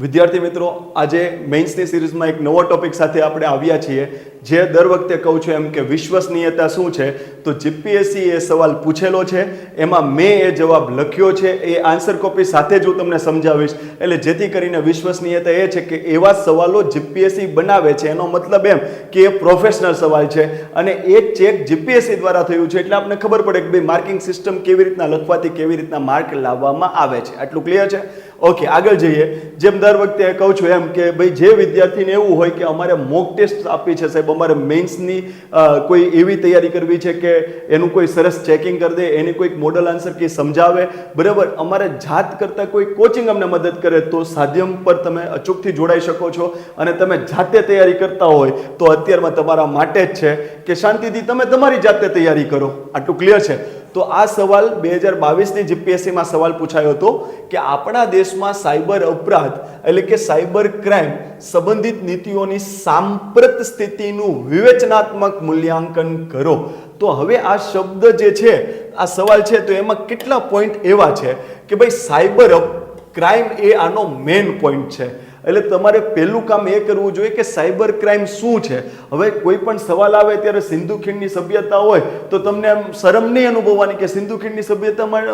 વિદ્યાર્થી મિત્રો, આજે મેઇન્સની સિરીઝમાં એક નવો ટોપિક સાથે આપણે આવ્યા છીએ, જે દર વખતે કહું છું એમ કે વિશ્વસનીયતા શું છે. તો જીપીએસસી એ સવાલ પૂછેલો છે, એમાં મેં એ જવાબ લખ્યો છે, એ આન્સર કોપી સાથે જ હું તમને સમજાવીશ. એટલે જેથી કરીને વિશ્વસનીયતા એ છે કે એવા સવાલો જીપીએસસી બનાવે છે, એનો મતલબ એમ કે એ પ્રોફેશનલ સવાલ છે અને એ ચેક જીપીએસસી દ્વારા થયું છે. એટલે આપણને ખબર પડે કે ભાઈ માર્કિંગ સિસ્ટમ કેવી રીતના લખવાથી કેવી રીતના માર્ક લાવવામાં આવે છે. આટલું ક્લિયર છે? ઓકે, આગળ જઈએ. જેમ દર વખતે કહું છું એમ કે ભાઈ જે વિદ્યાર્થીને એવું હોય કે અમારે મોક ટેસ્ટ આપવી છે સાહેબ, અમારે મેઇન્સની કોઈ એવી તૈયારી કરવી છે કે એનું કોઈ સરસ ચેકિંગ કરી દે, એની કોઈક મોડલ આન્સર કી સમજાવે, બરાબર, અમારે જાત કરતાં કોઈ કોચિંગ અમને મદદ કરે, તો સાધ્યમ પર તમે અચૂકથી જોડાઈ શકો છો. અને તમે જાતે તૈયારી કરતા હોય તો અત્યારમાં તમારા માટે જ છે કે શાંતિથી તમે તમારી જાતે તૈયારી કરો. આટલું ક્લિયર છે? તો આ સવાલ 2022ની જીપીએસસીમાં સવાલ પૂછાયો હતો કે આપણા દેશમાં સાયબર અપરાધ એટલે કે સાયબર ક્રાઇમ સંબંધિત નીતિઓની સાંપ્રત સ્થિતિનું વિવેચનાત્મક મૂલ્યાંકન કરો. તો હવે આ શબ્દ જે છે, આ સવાલ છે, તો એમાં કેટલા પોઈન્ટ એવા છે કે ભાઈ સાયબર ક્રાઇમ એ આનો મેઇન પોઈન્ટ છે. એટલે તમારે પહેલું કામ એ કરવું જોઈએ કે સાયબર ક્રાઇમ શું છે. હવે કોઈ પણ સવાલ આવે ત્યારે સિંધુ ખીણની સભ્યતા હોય તો તમને એમ શરમ નહીં અનુભવવાની કે સિંધુ ખીણની સભ્યતામાં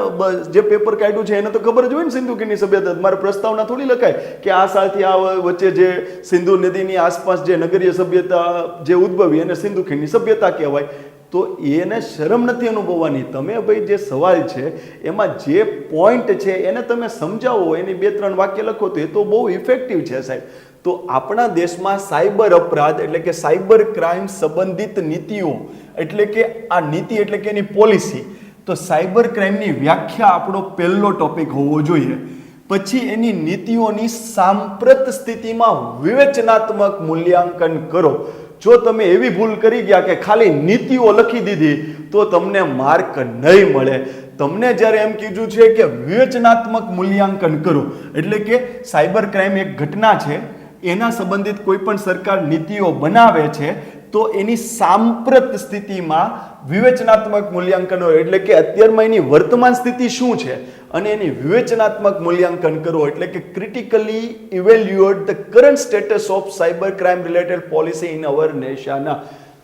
જે પેપર કાઢ્યું છે એને તો ખબર જ હોય ને સિંધુ ખીણની સભ્યતા. મારે પ્રસ્તાવના થોડી લખાય કે આ સાલથી આ વચ્ચે જે સિંધુ નદીની આસપાસ જે નગરીય સભ્યતા જે ઉદ્ભવી એને સિંધુ ખીણની સભ્યતા કહેવાય. તો એને શરમ નથી અનુભવવાની. તમે ભાઈ જે સવાલ છે એમાં જે પોઈન્ટ છે એને તમે સમજાવો, એની 2-3 વાક્ય લખો તો એ તો બહુ ઇફેક્ટિવ છે સાહેબ. તો આપણા દેશમાં સાયબર અપરાધ એટલે કે સાયબર ક્રાઇમ સંબંધિત નીતિઓ એટલે કે આ નીતિ એટલે કે એની પોલિસી. તો સાયબર ક્રાઇમની વ્યાખ્યા આપણો પહેલો ટોપિક હોવો જોઈએ. પછી એની નીતિઓની સાંપ્રત સ્થિતિમાં વિવેચનાત્મક મૂલ્યાંકન કરો. જો તમે એવી ભૂલ કરી ગયા કે ખાલી નીતિઓ લખી દીધી તો તમને માર્ક નહીં મળે. તમને જ્યારે એમ કીધું છે કે વિવેચનાત્મક મૂલ્યાંકન કરો એટલે કે સાયબર ક્રાઇમ એક ઘટના છે, એના સંબંધિત કોઈ પણ સરકાર નીતિઓ બનાવે છે તો એની સાંપ્રત સ્થિતિમાં વિવેચનાત્મક મૂલ્યાંકનો એટલે કે અત્યારમાં એની વર્તમાન સ્થિતિ શું છે અને એની વિવેચનાત્મક મૂલ્યાંકન કરો એટલે કે critically evaluate the current status of cyber crime related policy in our nation.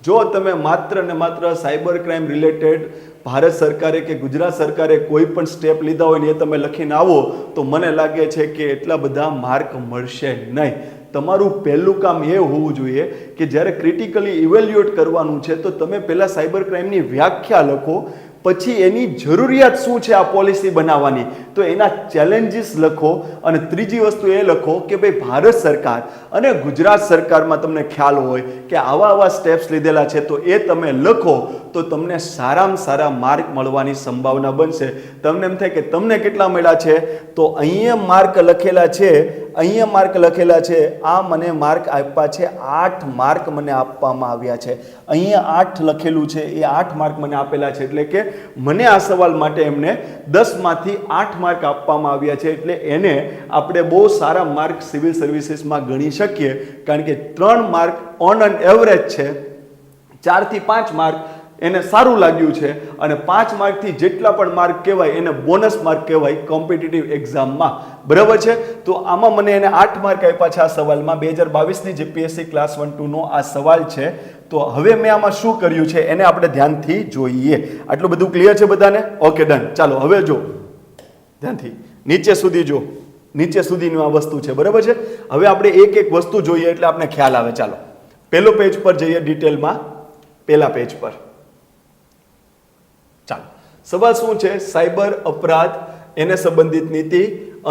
જો તમે માત્ર ને માત્ર સાયબર ક્રાઇમ રિલેટેડ ભારત સરકારે કે ગુજરાત સરકારે કોઈ પણ સ્ટેપ લીધા હોય ને એ તમે લખીને આવો તો મને લાગે છે કે એટલા બધા માર્ક મળશે નહીં. તમારું પહેલું કામ એ હોવું જોઈએ કે જ્યારે ક્રિટિકલી ઇવેલ્યુએટ કરવાનું છે તો તમે પહેલાં સાયબર ક્રાઇમની વ્યાખ્યા લખો, પછી એની જરૂરિયાત શું છે આ પોલિસી બનાવવાની તો એના ચેલેન્જીસ લખો, અને ત્રીજી વસ્તુ એ લખો કે ભાઈ ભારત સરકાર અને ગુજરાત સરકારમાં તમને ખ્યાલ હોય કે આવા સ્ટેપ્સ લીધેલા છે તો એ તમે લખો તો તમને સારામાં સારા માર્ક મળવાની સંભાવના બનશે. તમને એમ થાય કે તમને કેટલા મળ્યા છે, તો અહીંયા માર્ક લખેલા છે, અહીંયા માર્ક લખેલા છે, આ મને માર્ક આપ્યા છે, 8 માર્ક મને આપવામાં આવ્યા છે, અહીંયા 8 લખેલું છે, એ 8 માર્ક મને આપેલા છે. એટલે કે મને આ સવાલ માટે એમને 10માંથી 8 માર્ક આપવામાં આવ્યા છે. એટલે એને આપણે બહુ સારા માર્ક સિવિલ સર્વિસીસમાં ગણી શકીએ, કારણ કે 3 માર્ક ઓન એન એવરેજ છે, 4 થી 5 માર્ક એને સારું લાગ્યું છે, અને 5 માર્કથી જેટલા પણ માર્ક કહેવાય એને બોનસ માર્ક કહેવાય કોમ્પિટિટિવ એક્ઝામમાં. બરાબર છે? તો આમાં મને એને 8 માર્ક આપ્યા છે આ સવાલમાં. 2022ની જીપીએસસી ક્લાસ 1-2નો આ સવાલ છે. તો હવે મેં આમાં શું કર્યું છે એને આપણે ધ્યાનથી જોઈએ. આટલું બધું ક્લિયર છે બધાને? Okay, done. ચાલો હવે જો ધ્યાનથી નીચે સુધી જો, નીચે સુધીનું આ વસ્તુ છે. બરાબર છે? હવે આપણે એક એક વસ્તુ જોઈએ એટલે આપણે ખ્યાલ આવે. ચાલો પહેલો પેજ પર જઈએ ડિટેલમાં. પહેલા પેજ પર ચાલો, સવાલ શું છે? સાયબર અપરાધ, એને સંબંધિત નીતિ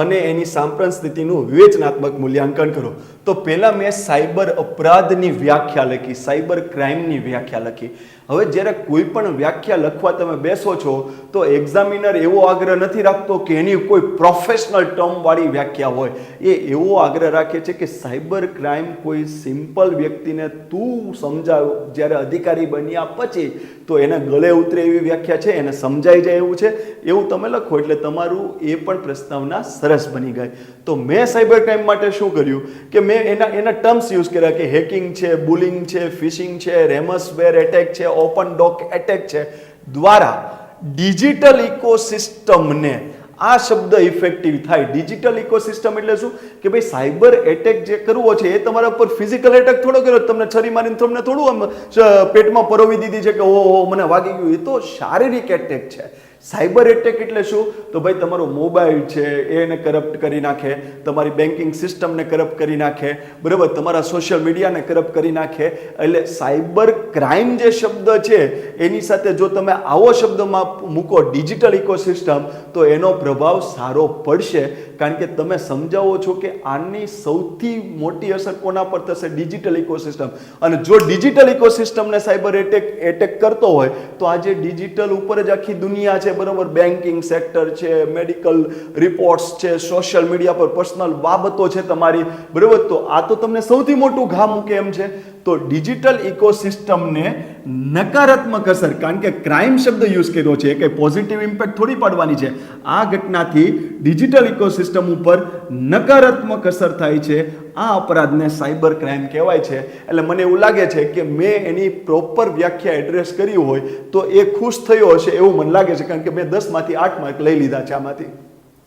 અને એની સાંપ્રત સ્થિતિનું વિવેચનાત્મક મૂલ્યાંકન કરો. તો પહેલા મેં સાયબર અપરાધની વ્યાખ્યા લખી, સાયબર ક્રાઇમની વ્યાખ્યા લખી. હવે જ્યારે કોઈ પણ વ્યાખ્યા લખવા તમે બેસો છો તો એક્ઝામિનર એવો આગ્રહ નથી રાખતો કે એની કોઈ પ્રોફેશનલ ટર્મ વાળી વ્યાખ્યા હોય. એ એવો આગ્રહ રાખે છે કે સાયબર ક્રાઇમ કોઈ સિમ્પલ વ્યક્તિને તું સમજાવ, જ્યારે અધિકારી બન્યા પછી તો એને ગળે ઉતરે એવી વ્યાખ્યા છે, એને સમજાઈ જાય એવું છે, એવું તમે લખો એટલે તમારું એ પણ પ્રસ્તાવના સરસ બની ગઈ. તો મેં સાયબર ક્રાઇમ માટે શું કર્યું કે મેં એના ટર્મ્સ યુઝ કર્યા કે હેકિંગ છે, બુલિંગ છે, ફિશિંગ છે, રેમસવેર એટેક છે, ઓપન ડોક એટેક છે, દ્વારા ડિજિટલ ઇકોસિસ્ટમને આ શબ્દ ઇફેક્ટિવ થાય. ડિજિટલ ઇકોસિસ્ટમ એટલે શું કે ભાઈ સાયબર એટેક જે કરવો છે એ તમારા પર ફિઝિકલ એટેક થોડો કર્યો, તમને છરી મારીને તમને થોડું આમ પેટમાં પરોવી દીધી છે કે ઓહો મને વાગી ગયું, એ તો શારીરિક એટેક છે. સાયબર એટેક એટલે શું તો ભાઈ તમારો મોબાઈલ છે એને કરપ્ટ કરી નાખે, તમારી બેન્કિંગ સિસ્ટમને કરપ્ટ કરી નાખે, બરાબર, તમારા સોશિયલ મીડિયાને કરપ્ટ કરી નાખે. એટલે સાયબર ક્રાઇમ જે શબ્દ છે એની સાથે જો તમે આવો શબ્દમાં મૂકો ડિજિટલ ઇકોસિસ્ટમ તો એનો પ્રભાવ સારો પડશે, કારણ કે તમે સમજાવો છો કે આની સૌથી મોટી અસર કોના પર થશે, ડિજિટલ ઇકોસિસ્ટમ. અને જો ડિજિટલ ઇકોસિસ્ટમને સાયબર એટેક કરતો હોય તો આજે ડિજિટલ ઉપર જ આખી દુનિયા છે, બરોબર, બેન્કિંગ સેક્ટર છે, મેડિકલ રિપોર્ટ્સ છે, સોશિયલ મીડિયા પર પર્સનલ બાબતો છે તમારી, બરોબર. તો આ તો તમને સૌથી મોટું ઘા મૂકે એમ છે. તો ડિજિટલ ઇકોસિસ્ટમને નકારાત્મક અસર, કારણ કે ક્રાઇમ શબ્દ યુઝ કર્યો છે, કે પોઝિટિવ ઇમ્પેક્ટ થોડી પાડવાની છે. આ ઘટનાથી ડિજિટલ ઇકોસિસ્ટમ ઉપર નકારાત્મક અસર થાય છે. આ અપરાધને સાયબર ક્રાઇમ કહેવાય છે. એટલે મને એવું લાગે છે કે મેં એની પ્રોપર વ્યાખ્યા એડ્રેસ કરી હોય તો એ ખુશ થયો હશે એવું મને લાગે છે, કારણ કે મેં 10માંથી 8 માર્ક લઈ લીધા છે આમાંથી.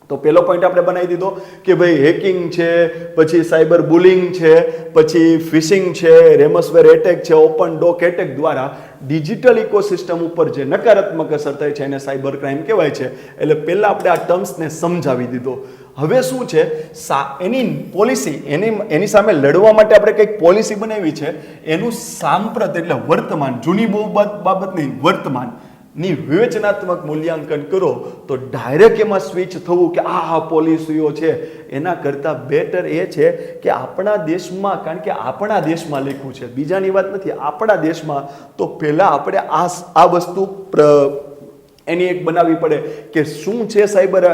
તો પહેલો પોઈન્ટ આપણે બનાવી દીધો કે ભાઈ હેકિંગ છે, પછી સાયબર બુલિંગ છે, પછી ફિશિંગ છે, રેમસવેર એટેક છે, ઓપન ડોક એટેક દ્વારા ડિજિટલ ઇકોસિસ્ટમ ઉપર જે નકારાત્મક અસર થાય છે એને સાયબર ક્રાઇમ કહેવાય છે. એટલે પહેલા આપણે આ ટર્મ્સને સમજાવી દીધો. હવે શું છે એની પોલિસી, એની સામે લડવા માટે આપણે કંઈક પોલિસી બનાવી છે. એનું સાંપ્રત એટલે વર્તમાન, જૂની બહુ બાબત નહીં, વર્તમાન ની વિવેચનાત્મક મૂલ્યાંકન કરો તો ડાયરેક્ટ એમાં સ્વિચ થવું કે આ પોલિસીઓ છે, એના કરતાં બેટર એ છે કે આપણા દેશમાં, કારણ કે આપણા દેશમાં લખ્યું છે, બીજાની વાત નથી, આપણા દેશમાં, તો પહેલાં આપણે આ વસ્તુ એની એક બનાવવી પડે કે શું છે સાયબર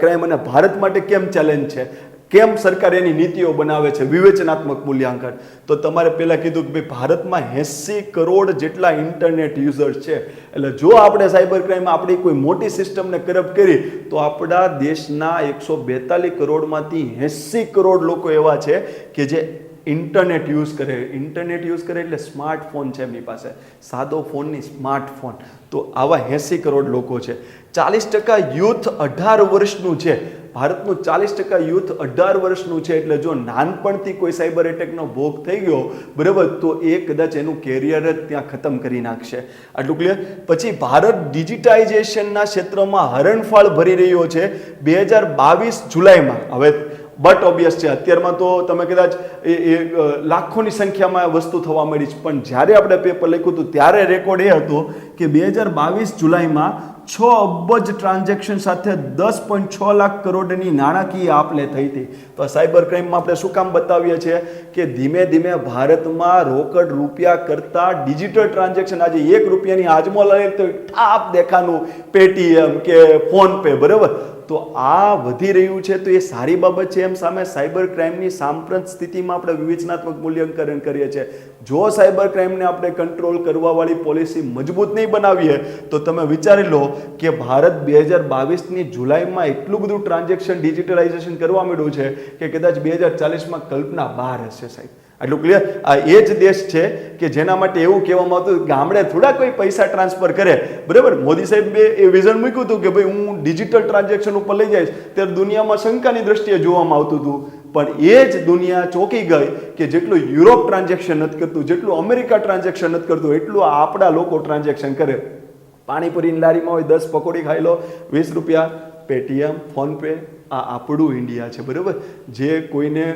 ક્રાઇમ અને ભારત માટે કેમ ચેલેન્જ છે, કેમ સરકાર એની નીતિઓ બનાવે છે, વિવેચનાત્મક મૂલ્યાંકન. તો તમારે પહેલાં કીધું કે ભાઈ ભારતમાં 80 કરોડ જેટલા ઇન્ટરનેટ યુઝર્સ છે. એટલે જો આપણે સાયબર ક્રાઇમ આપણી કોઈ મોટી સિસ્ટમને કરપ્ટ કરી તો આપણા દેશના 142 કરોડમાંથી 80 કરોડ લોકો એવા છે કે જે ઇન્ટરનેટ યુઝ કરે. ઇન્ટરનેટ યુઝ કરે એટલે સ્માર્ટફોન છે એમની પાસે, સાદો ફોન નહીં, સ્માર્ટફોન. તો આવા 80 કરોડ લોકો છે. 40% યુથ 18 વર્ષનું છે. ભારતનું 40% યુથ 18 વર્ષનું છે. એટલે જો નાનપણથી કોઈ સાયબર એટેકનો ભોગ થઈ ગયો, બરાબર, તો એ કદાચ એનું કેરિયર જ ત્યાં ખતમ કરી નાખશે. આટલું ક્લિયર. પછી ભારત ડિજિટાઇઝેશનના ક્ષેત્રમાં હરણફાળ ભરી રહ્યો છે. 2022 જુલાઈમાં, હવે બટ ઓબ્વિયસ છે અત્યારમાં તો તમે કદાચ એ લાખોની સંખ્યામાં વસ્તુ થવા મળી છે, પણ જ્યારે આપણે પેપર લખ્યું હતું ત્યારે રેકોર્ડ એ હતો કે 2022 જુલાઈમાં 6 અબજ ટ્રાન્ઝેક્શન સાથે 10.6 લાખ કરોડની નાણાકીય આપ-લે થઈ હતી. તો આ સાયબર ક્રાઇમમાં આપણે શું કામ બતાવીએ છીએ કે ધીમે ધીમે ભારતમાં રોકડ રૂપિયા કરતાં ડિજિટલ ટ્રાન્ઝેક્શન, આજે 1 રૂપિયાની આજમો લે તો ઠાપ દેખાનું પેટીએમ કે ફોન પે, બરાબર, તો આ વધી રહ્યું છે. તો એ સારી બાબત છે. એમ સામે સાયબર ક્રાઇમની સાંપ્રત સ્થિતિમાં આપણે વિવેચનાત્મક મૂલ્યાંકન કરીએ છીએ. જો સાયબર ક્રાઇમને આપણે કંટ્રોલ કરવાવાળી પોલિસી મજબૂત નહીં બનાવીએ તો તમે વિચારી લો કે ભારત 2022ની જુલાઈમાં એટલું બધું ટ્રાન્ઝેક્શન ડિજિટલાઇઝેશન કરવા માંડ્યું છે કે કદાચ 2040માં કલ્પના બહાર હશે સાહેબ. આટલું ક્લિયર. આ એ જ દેશ છે કે જેના માટે એવું કહેવામાં આવતું ગામડે થોડા કોઈ પૈસા ટ્રાન્સફર કરે, બરાબર. મોદી સાહેબે એ વિઝન મૂક્યું હતું કે ભાઈ હું ડિજિટલ ટ્રાન્ઝેક્શન ઉપર લઈ જઈશ, ત્યારે દુનિયામાં શંકાની દ્રષ્ટિએ જોવામાં આવતું હતું. પણ એ જ દુનિયા ચોંકી ગઈ કે જેટલું યુરોપ ટ્રાન્ઝેક્શન નથી કરતું, જેટલું અમેરિકા ટ્રાન્ઝેક્શન નથી કરતું, એટલું આપણા લોકો ટ્રાન્ઝેક્શન કરે. પાણીપુરીની લારીમાં હોય 10 પકોડી ખાઈ લો, 20 રૂપિયા, પેટીએમ, ફોનપે. આ આપણું ઇન્ડિયા છે, બરાબર. જે કોઈને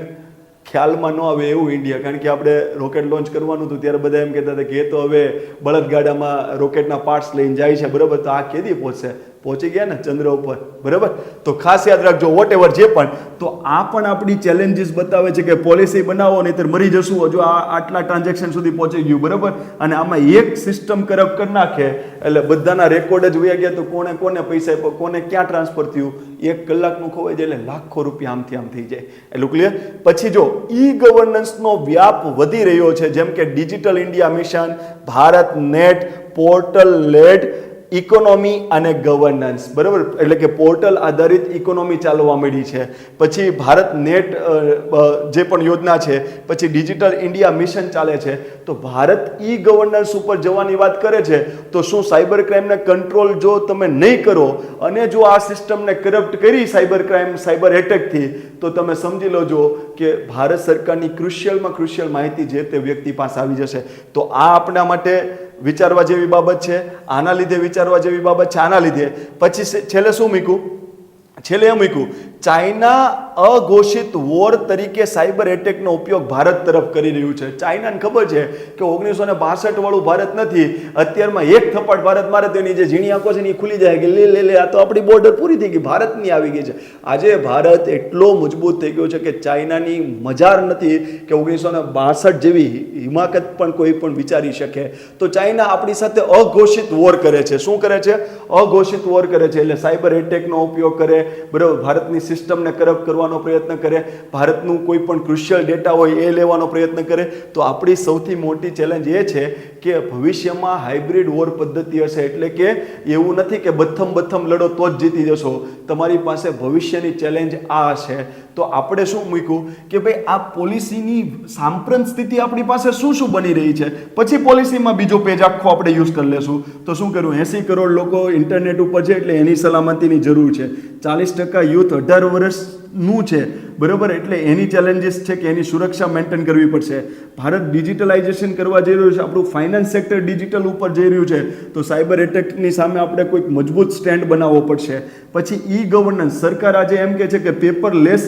ખ્યાલમાં ન આવે એવું ઇન્ડિયા. કારણ કે આપણે રોકેટ લોન્ચ કરવાનું હતું ત્યારે બધા એમ કહેતા હતા કે એ તો હવે બળદગાડામાં રોકેટના પાર્ટ્સ લઈને જાય છે, બરાબર. તો આ કેદી પહોંચશે? પહોંચી ગયા ને ચંદ્ર ઉપર, બરાબર. તો ખાસ યાદ રાખજો, વોટ એવર જે પણ. તો આ પણ આપણી ચેલેન્જીસ બતાવે છે કે પોલિસી બનાવો નહીંતર મરી જશું. જો આ આટલા ટ્રાન્ઝેક્શન સુધી પહોંચી ગયું, બરાબર, અને આમાં એક સિસ્ટમ કરપ્ટ કરી નાખે એટલે બધાના રેકોર્ડ જ વયા ગયા. તો કોને કોને પૈસા આપ્યો, કોને ક્યાં ટ્રાન્સફર થયું, 1 કલાકનું ખોવાઈ જાય એટલે લાખો રૂપિયા આમથી આમ થઈ જાય. એટલું ક્લિયર. પછી જો ઈ ગવર્નન્સનો વ્યાપ વધી રહ્યો છે, જેમ કે digital India mission, Bharat net, portal લેટ, ઇકોનોમી અને ગવર્નન્સ, બરાબર, એટલે કે પોર્ટલ આધારિત ઇકોનોમી ચાલવા મળી છે. પછી ભારત નેટ જે પણ યોજના છે, પછી ડિજિટલ ઇન્ડિયા મિશન ચાલે છે. તો ભારત ઈ ગવર્નન્સ ઉપર જવાની વાત કરે છે. તો શું સાયબર ક્રાઇમને કંટ્રોલ જો તમે નહીં કરો અને જો આ સિસ્ટમને કરપ્ટ કરી સાયબર ક્રાઇમ, સાયબર એટેકથી, તો તમે સમજી લોજો કે ભારત સરકારની ક્રુશિયલમાં ક્રુશિયલ માહિતી જે તે વ્યક્તિ પાસે આવી જશે. તો આ આપણા માટે વિચારવા જેવી બાબત છે. આના લીધે વિચારવા જેવી બાબત છે. આના લીધે પછી છેલ્લે શું મૂક્યું? છેલ્લે એમ મૂક્યું, ચાઇના અઘોષિત વોર તરીકે સાયબર એટેકનો ઉપયોગ ભારત તરફ કરી રહ્યું છે. ચાઇનાને ખબર છે કે 1962 વાળું ભારત નથી. અત્યારમાં એક થપ્પડ ભારત મારે તો એની જે ઝીણી આંખો છે ને એ ખુલી જાય કે લે આ તો આપણી બોર્ડર પૂરી થઈ ગઈ, ભારતની આવી ગઈ છે. આજે ભારત એટલો મજબૂત થઈ ગયો છે કે ચાઇનાની મજાર નથી કે 1962 જેવી હિમાકત પણ કોઈ પણ વિચારી શકે. તો ચાઇના આપણી સાથે અઘોષિત વોર કરે છે. શું કરે છે? અઘોષિત વોર કરે છે. એટલે સાયબર એટેકનો ઉપયોગ કરે, બરાબર, ભારતની સિસ્ટમને કરપ્ટ કરવાનો પ્રયત્ન કરે, ભારતનું કોઈ પણ ક્રુશિયલ ડેટા હોય એ લેવાનો પ્રયત્ન કરે. તો આપણી સૌથી મોટી ચેલેન્જ એ છે કે ભવિષ્યમાં હાઇબ્રિડ વોર પદ્ધતિ હશે. એટલે કે એવું નથી કે બથમ લડો તો જ જીતી જશો. તમારી પાસે ભવિષ્યની ચેલેન્જ આ છે. તો આપણે શું મૂક્યું કે ભાઈ આ પોલિસીની સાંપ્રત સ્થિતિ આપણી પાસે શું બની રહી છે. પછી પોલિસીમાં બીજો પેજ આખો આપણે યુઝ કરી લેશું. તો શું કર્યું? 80 કરોડ લોકો ઇન્ટરનેટ ઉપર છે એટલે એની સલામતીની જરૂર છે. 40% યુથ 18 વર્ષનું છે, બરાબર, એટલે એની ચેલેન્જીસ છે કે એની સુરક્ષા મેન્ટેન કરવી પડશે. ભારત ડિજિટલાઇઝેશન કરવા જઈ રહ્યું છે, આપણું ફાઇનાન્સ સેક્ટર ડિજિટલ ઉપર જઈ રહ્યું છે. તો સાયબર એટેકની સામે આપણે કોઈક મજબૂત સ્ટેન્ડ બનાવવો પડશે. પછી ઈ ગવર્નન્સ, સરકાર આજે એમ કહે છે કે પેપરલેસ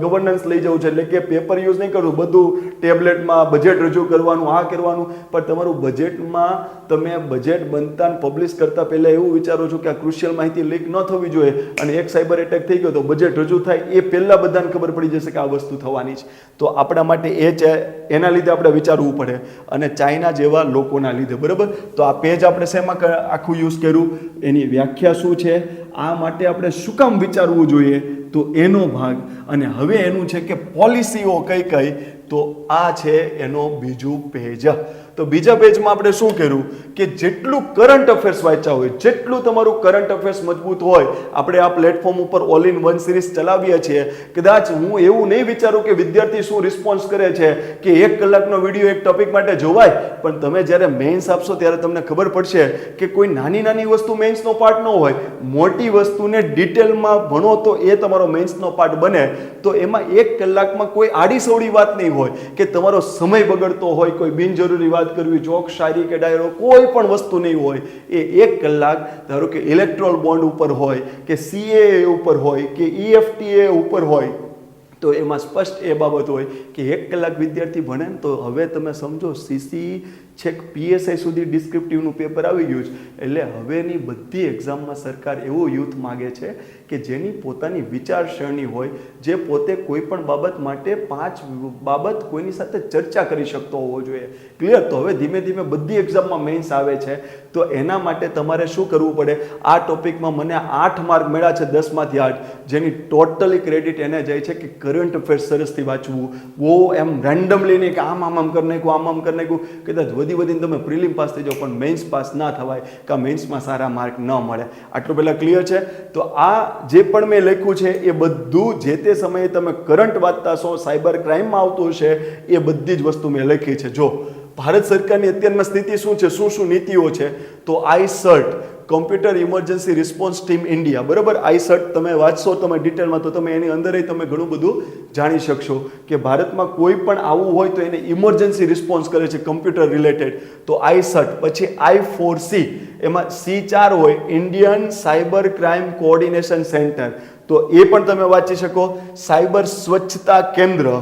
ગવર્નન્સ લઈ જવું છે, એટલે કે પેપર યુઝ નહીં કરવું, બધું ટેબ્લેટમાં બજેટ રજૂ કરવાનું, આ કરવાનું. પણ તમારું બજેટમાં તમે બજેટ બનતા પબ્લિશ કરતા પહેલા એવું વિચારો છો કે આ ક્રુશિયલ માહિતી લીક ન થવી જોઈએ, અને એક સાયબર એટેક થઈ ગયો તો બજેટ રજૂ થાય એ પહેલા બધાને ખબર પડી જશે કે આ વસ્તુ થવાની છે. તો આપણા માટે એ છે, એના લીધે આપણે વિચારવું પડે, અને ચાઇના જેવા લોકોના લીધે, બરાબર. તો આ પેજ આપણે શેમાં આખું યુઝ કર્યું, એની વ્યાખ્યા શું છે, આ માટે આપણે શું કામ વિચારવું જોઈએ, તો એનો ભાગ. અને હવે એનું છે કે પોલિસીઓ કઈ, તો આ છે એનો બીજું પેજ. તો બીજા પેજમાં આપણે શું કર્યું કે જેટલું કરંટ અફેર્સ વાંચ્યા હોય, જેટલું તમારું કરંટ અફેર્સ મજબૂત હોય, આપણે આ પ્લેટફોર્મ ઉપર ઓલ ઇન વન સિરીઝ ચલાવીએ છીએ. કદાચ હું એવું નહીં વિચારું કે વિદ્યાર્થી શું રિસ્પોન્સ કરે છે કે 1 કલાકનો વિડીયો એક ટોપિક માટે જોવાય, પણ તમે જ્યારે મેઇન્સ આપશો ત્યારે તમને ખબર પડશે કે કોઈ નાની વસ્તુ મેઇન્સનો પાર્ટ ન હોય, મોટી વસ્તુને ડિટેલમાં ભણો તો એ તમારો મેઇન્સનો પાર્ટ બને. તો એમાં 1 કલાકમાં કોઈ આડીસવડી વાત નહીં હોય કે તમારો સમય બગડતો હોય, કોઈ બિનજરૂરી વાત કરવી, જોક, શાયરી કે ડાયરો, કોઈ પણ વસ્તુ નહીં હોય. એ 1 કલાક ધારો કે ઇલેક્ટ્રોલ બોન્ડ ઉપર હોય કે CAA ઉપર હોય કે EFTA ઉપર હોય, તો એમાં સ્પષ્ટ એ બાબત હોય કે 1 કલાક વિદ્યાર્થી ભણે ને તો હવે તમે સમજો CC છેક PSI સુધી ડિસ્ક્રિપ્ટિવનું પેપર આવી ગયું છે. એટલે હવેની બધી એક્ઝામમાં સરકાર એવું યુથ માગે છે કે જેની પોતાની વિચારસરણી હોય, જે પોતે કોઈ પણ બાબત માટે 5 બાબત કોઈની સાથે ચર્ચા કરી શકતો હોવો જોઈએ. ક્લિયર? તો હવે ધીમે ધીમે બધી એક્ઝામમાં મેઇન્સ આવે છે. તો એના માટે તમારે શું કરવું પડે? આ ટોપિકમાં મને 8 માર્ક મળ્યા છે 10માંથી 8, જેની ટોટલી ક્રેડિટ એને જાય છે કે કરંટ અફેર્સ સરસથી વાંચવું, બહુ એમ રેન્ડમલી નહીં કે આમ કરી નાખ્યું, આમ કરી નાખ્યું. કદાચ વધીને તમે પ્રિલિમ પાસ થઈ જાઓ પણ મેઇન્સ પાસ ના થવાય, કે મેઇન્સમાં સારા માર્ક ન મળે. આટલું પહેલાં ક્લિયર છે? તો આ જે પણ મેં લખ્યું છે એ બધું જે તે સમયે તમે કરંટ વાંચતા છો, સાયબર ક્રાઇમમાં આવતું હશે, એ બધી જ વસ્તુ મેં લખી છે. જો ભારત સરકારની અત્યારમાં સ્થિતિ શું છે, શું નીતિઓ છે, તો iCERT, computer emergency response team India, બરાબર. iCERT તમે વાંચશો તમે ડિટેલમાં તો તમે એની અંદર તમે ઘણું બધું જાણી શકશો કે ભારતમાં કોઈ પણ આવું હોય તો એને ઇમરજન્સી રિસ્પોન્સ કરે છે કમ્પ્યુટર રિલેટેડ. તો iCERT. પછી I4C, એમાં C4 હોય, Indian cyber crime coordination centre, તો એ પણ તમે વાંચી શકો. સાયબર સ્વચ્છતા કેન્દ્ર,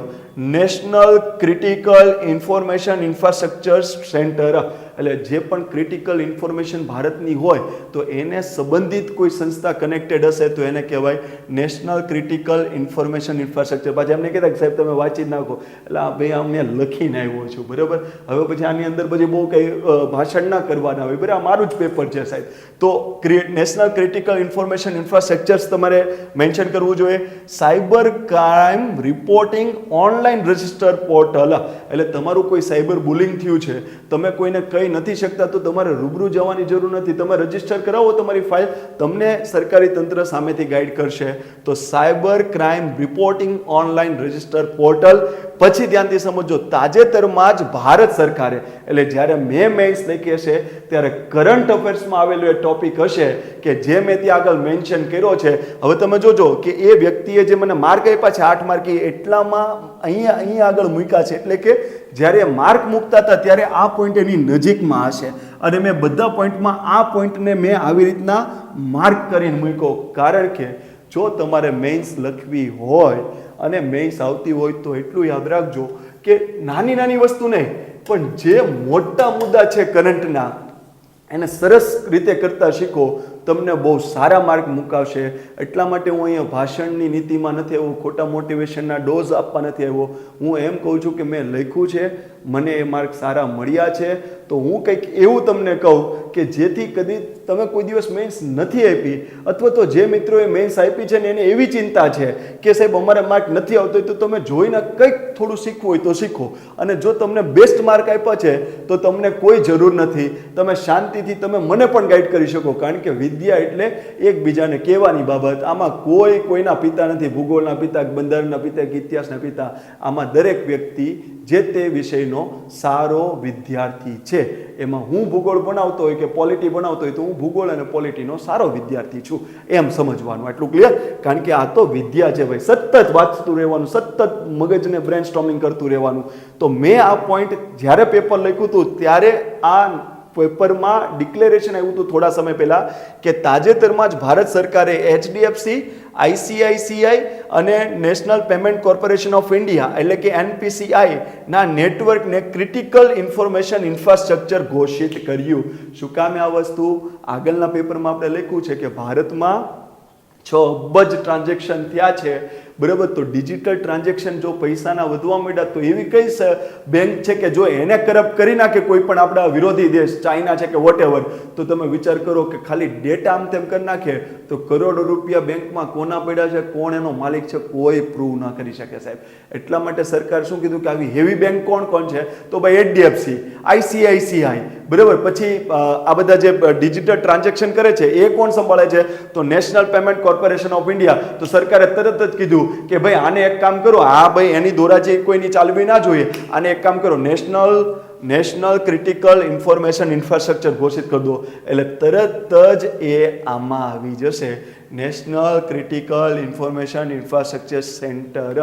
national critical information infrastructure centre, એટલે જે પણ ક્રિટિકલ ઇન્ફોર્મેશન ભારતની હોય તો એને સંબંધિત કોઈ સંસ્થા કનેક્ટેડ હશે તો એને કહેવાય નેશનલ ક્રિટિકલ ઇન્ફોર્મેશન ઇન્ફ્રાસ્ટ્રક્ચર. પાછા એમને કહેતા કે સાહેબ તમે વાંચી જ નાખો, એટલે ભાઈ આ મેં લખીને આવ્યો છું, બરાબર. હવે પછી આની અંદર પછી બહુ કંઈ ભાષણ ના કરવાના હોય, બરાબર. આ મારું જ પેપર છે સાહેબ. તો નેશનલ ક્રિટિકલ ઇન્ફોર્મેશન ઇન્ફ્રાસ્ટ્રક્ચર્સ તમારે મેન્શન કરવું જોઈએ. Cyber crime reporting online register portal, એટલે તમારું કોઈ સાયબર બુલિંગ થયું છે, તમે કોઈને કહી કહી નથી શકતા તો તમારે રૂબરૂ જવાની જરૂર નથી. તમે રજીસ્ટર કરાવો તમારી ફાઇલ, તમને સરકારી તંત્ર સામેથી ગાઈડ કરશે. તો cyber crime reporting online register portal. પછી ધ્યાનથી સમજો, તાજેતરમાં જ ભારત સરકારે, એટલે જ્યારે મેં મેઇન્સ લખી હશે ત્યારે કરંટ અફેર્સમાં આવેલો એ ટોપિક હશે કે જે મેં ત્યાં આગળ મેન્શન કર્યો છે. હવે તમે જોજો કે એ વ્યક્તિએ જે મને માર્ક આપ્યા છે 8 માર્ક, એટલામાં અહીંયા આગળ મૂક્યા છે. એટલે કે જ્યારે માર્ક મૂકતા હતા ત્યારે આ પોઈન્ટ એની નજીકમાં હશે અને મેં બધા પોઈન્ટમાં આ પોઈન્ટને મેં આવી રીતના માર્ક કરીને મૂક્યો. કારણ કે જો તમારે મેઇન્સ લખવી હોય અને મેઇન્સ આવતી હોય તો એટલું યાદ રાખજો કે નાની નાની વસ્તુ નહીં, પણ જે મોટા મુદ્દા છે કરંટના એને સરસ રીતે કરતા શીખો, તમને બહુ સારા માર્ક મુકાવશે. એટલા માટે હું અહીંયા ભાષણની નીતિમાં નથી આવ્યો, ખોટા મોટિવેશનના ડોઝ આપવા નથી આવ્યો. હું એમ કહું છું કે મેં લખ્યું છે, મને એ માર્ક સારા મળ્યા છે, તો હું કંઈક એવું તમને કહું કે જેથી કદી તમે કોઈ દિવસ મેન્સ નથી આપી, અથવા તો જે મિત્રોએ મેન્સ આપી છે ને એને એવી ચિંતા છે કે સાહેબ અમારે માર્ક નથી આવતો, તો તમે જોઈને કંઈક થોડું શીખવું હોય તો શીખો. અને જો તમને બેસ્ટ માર્ક આપ્યા છે તો તમને કોઈ જરૂર નથી, તમે શાંતિથી તમે મને પણ ગાઈડ કરી શકો. કારણ કે વિદ્યા એટલે એકબીજાને કહેવાની બાબત. આમાં કોઈના પિતા નથી, ભૂગોળના પિતા, બંધારણના પિતા કે ઇતિહાસના પિતા. આમાં દરેક વ્યક્તિ જે તે વિષયનો સારો વિદ્યાર્થી છે. એમાં હું ભૂગોળ બનાવતો હોય કે પોલિટી બનાવતો હોય તો હું ભૂગોળ અને પોલિટીનો સારો વિદ્યાર્થી છું, એમ સમજવાનું. એટલું ક્લિયર? કારણ કે આ તો વિદ્યા છે ભાઈ, સતત વાંચતું રહેવાનું, સતત મગજને બ્રેન સ્ટોર્મિંગ કરતું રહેવાનું. તો મેં આ પોઈન્ટ જ્યારે પેપર લખ્યું હતું ત્યારે આ પેપરમાં ડિક્લેરેશન આવ્યું હતું થોડા સમય પહેલા કે તાજેતરમાં જ ભારત સરકારે HDFC, ICICI અને national payment corporation of India એટલે કે NPCI ના નેટવર્કને ક્રિટિકલ ઇન્ફોર્મેશન ઇન્ફ્રાસ્ટ્રક્ચર ઘોષિત કર્યું. શું કામ આ વસ્તુ? આગળના પેપરમાં આપણે લખ્યું છે કે ભારતમાં 6 અબજ ટ્રાન્ઝેક્શન થયા છે, બરાબર? તો ડિજિટલ ટ્રાન્ઝેક્શન જો પૈસાના વધવા માંડ્યા તો એવી કઈ બેંક છે કે જો એને કરપ્ટ કરી નાખે કોઈ પણ આપણા વિરોધી દેશ, ચાઇના છે કે વોટેવર, તો તમે વિચાર કરો કે ખાલી ડેટા આમ તેમ કરી નાખે તો કરોડો રૂપિયા બેંકમાં કોના પડ્યા છે, કોણ એનો માલિક છે, કોઈ પ્રૂવ ના કરી શકે સાહેબ. એટલા માટે સરકાર શું કીધું કે આવી હેવી બેંક કોણ છે? તો ભાઈ HDFC, ICICI, બરાબર? પછી આ બધા જે ડિજિટલ ટ્રાન્ઝેક્શન કરે છે એ કોણ સંભાળે છે? તો national payment corporation of India. તો સરકારે તરત જ કીધું કે ભાઈ આને એક કામ કરો, આ ભાઈ એની દોરાજી કોઈની ચાલવી ના જોઈએ, આને એક કામ કરો, નેશનલ ક્રિટિકલ ઇન્ફોર્મેશન ઇન્ફ્રાસ્ટ્રક્ચર ઘોષિત કરી દો. એટલે તરત જ એ આમાં આવી જશે, national critical information infrastructure centre.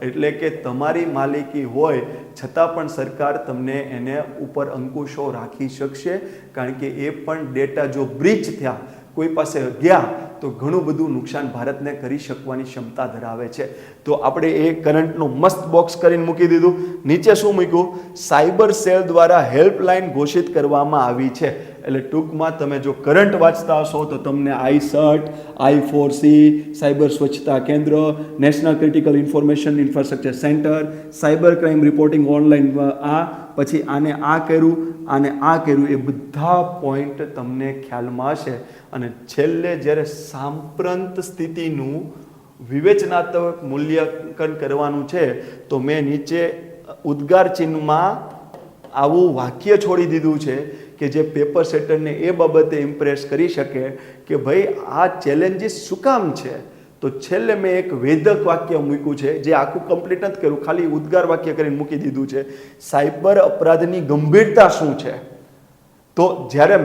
એટલે કે તમારી માલિકી હોય છતાં પણ સરકાર તમને એને ઉપર અંકુશો રાખી શકશે, કારણ કે એ પણ ડેટા જો બ્રીચ થયા, કોઈ પાસે ગયા તો ઘણું બધું નુકસાન ભારતને કરી શકવાની ક્ષમતા ધરાવે છે. તો આપણે એ કરંટનું મસ્ત બોક્સ કરીને મૂકી દીધું. નીચે શું મૂક્યું? સાયબર સેલ દ્વારા હેલ્પલાઇન ઘોષિત કરવામાં આવી છે. એટલે ટૂંકમાં તમે જો કરંટ વાંચતા હશો તો તમને I-CERT, I4C, સાયબર સ્વચ્છતા કેન્દ્ર, national critical information infrastructure centre, cyber crime reporting online, આ પછી આને આ કર્યું, આને આ કર્યું, એ બધા પોઈન્ટ તમને ખ્યાલમાં હશે. અને છેલ્લે જ્યારે સાંપ્રત સ્થિતિનું વિવેચનાત્મક મૂલ્યાંકન કરવાનું છે તો મેં નીચે ઉદ્ગાર ચિહ્નમાં આવું વાક્ય છોડી દીધું છે કે જે પેપર સેટરને એ બાબતે ઇમ્પ્રેસ કરી શકે કે ભાઈ આ ચેલેન્જીસ શું કામ છે. તો છેલ્લે મેં એક વેધક વાક્ય મૂક્યું છે, જે આખું કમ્પ્લીટ નથી કર્યું, ખાલી ઉદ્ગાર વાક્ય કરીને મૂકી દીધું છે. સાયબર અપરાધની ગંભીરતા શું છે? તો જ્યારે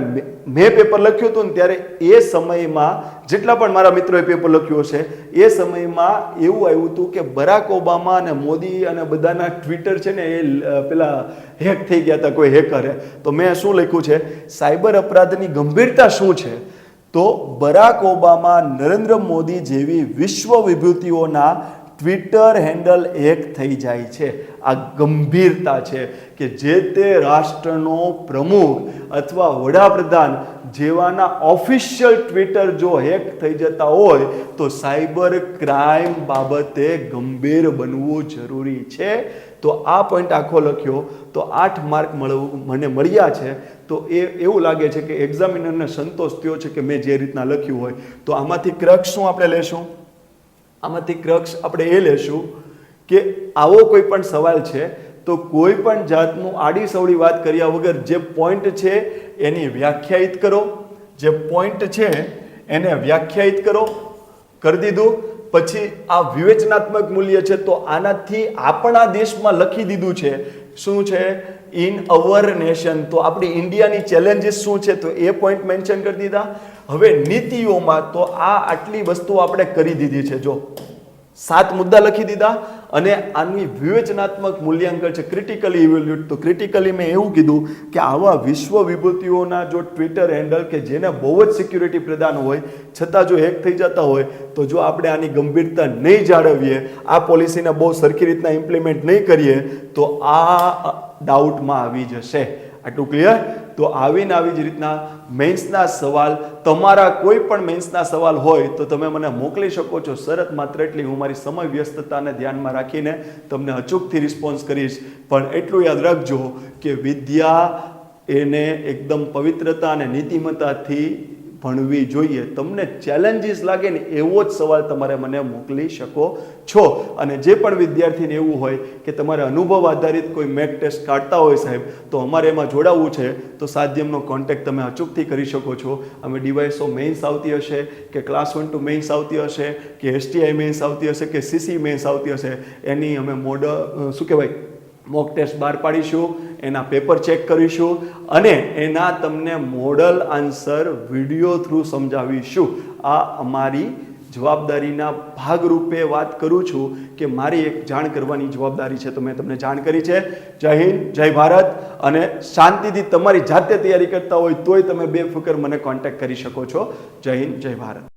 મેં પેપર લખ્યું હતું ને ત્યારે એ સમયમાં જેટલા પણ મારા મિત્રોએ પેપર લખ્યું હશે એ સમયમાં એવું આવ્યું હતું કે બરાક ઓબામા અને મોદી અને બધાના ટ્વિટર છે ને એ પેલા હેક થઈ ગયા હતા કોઈ હેકરે. તો મેં શું લખ્યું છે? સાયબર અપરાધની ગંભીરતા શું છે? તો બરાક ઓબામા, નરેન્દ્ર મોદી જેવી વિશ્વ વિભૂતિઓના ટ્વિટર હેન્ડલ હેક થઈ જાય છે. આ ગંભીરતા છે કે જે તે રાષ્ટ્રનો પ્રમુખ અથવા વડાપ્રધાન જેવાના ઓફિશિયલ ટ્વિટર જો હેક થઈ જતા હોય તો સાયબર ક્રાઇમ બાબતે ગંભીર બનવું જરૂરી છે. તો આ પોઈન્ટ આખો લખ્યો તો 8 માર્ક મને મળ્યા છે. તો એવું લાગે છે કે એક્ઝામિનરને સંતોષ થયો છે કે મેં જે રીતના લખ્યું હોય. તો આમાંથી ક્રક્સ શું આપણે લેશું? આમાંથી ક્રક્સ આપણે એ લેશું કે આવો કોઈ પણ સવાલ છે તો કોઈ પણ જાતનું આડી સવડી વાત કર્યા વગર જે પોઈન્ટ છે એની વ્યાખ્યાયિત કરો, જે પોઈન્ટ છે એને વ્યાખ્યાયિત કરો, કરી દીધું. પછી આ વિવેચનાત્મક મૂલ્ય છે તો આનાથી આપણા દેશમાં લખી દીધું છે શું છે, ઇન અવર નેશન, તો આપણી ઇન્ડિયાની ચેલેન્જીસ શું છે તો એ પોઈન્ટ મેન્શન કરી દીધા. હવે નીતિઓમાં તો આટલી વસ્તુ આપણે કરી દીધી છે, જો 7 મુદ્દા લખી દીધા. અને આની વિવેચનાત્મક મૂલ્યાંકન છે ક્રિટિકલી ઇવેલ્યુએટ. તો ક્રિટિકલી મેં એવું કીધું કે આવા વિશ્વ વિભૂતિઓના જો ટ્વિટર હેન્ડલ કે જેને બહુ જ સિક્યુરિટી પ્રદાન હોય છતાં જો હેક થઈ જતા હોય તો જો આપણે આની ગંભીરતા નહીં જાળવીએ, આ પોલિસીને બહુ સરખી રીતના ઇમ્પ્લિમેન્ટ નહીં કરીએ તો આ ડાઉટમાં આવી જશે. આટલું ક્લિયર? તો આવીને આવી જ રીતના મેન્સના સવાલ, તમારા કોઈ પણ મેન્સના સવાલ હોય તો તમે મને મોકલી શકો છો. શરત માત્ર એટલી, હું મારી સમય વ્યસ્તતાને ધ્યાનમાં રાખીને તમને અચૂકથી રિસ્પોન્સ કરીશ. પણ એટલું યાદ રાખજો કે વિદ્યા એને એકદમ પવિત્રતા અને નીતિમત્તાથી ભણવી જોઈએ. તમને ચેલેન્જીસ લાગે ને એવો જ સવાલ તમારે મને મોકલી શકો છો. અને જે પણ વિદ્યાર્થીને એવું હોય કે તમારે અનુભવ આધારિત કોઈ મેક ટેસ્ટ કાઢતા હોય સાહેબ, તો અમારે એમાં જોડાવવું છે તો સાધ્યમનો કોન્ટેક્ટ તમે અચૂકથી કરી શકો છો. અમે ડિવાઇસો મેઇન્સ આવતી હશે કે ક્લાસ 1 ટુ મેઇન્સ આવતી હશે કે STI મેઇન્સ આવતી હશે કે CC મેઇન્સ આવતી હશે, એની અમે શું કહેવાય મોક ટેસ્ટ બહાર પાડીશું, એના પેપર ચેક કરીશું અને એના તમને મોડલ આન્સર વિડીયો થ્રુ સમજાવીશું. આ અમારી જવાબદારીના ભાગરૂપે વાત કરું છું કે મારી એક જાણ કરવાની જવાબદારી છે, તો મેં તમને જાણ કરી છે. જય હિન્દ, જય ભારત. અને શાંતિથી તમારી જાતે તૈયારી કરતા હોય તોય તમે બેફિકર મને કોન્ટેક્ટ કરી શકો છો. જય હિન્દ, જય ભારત.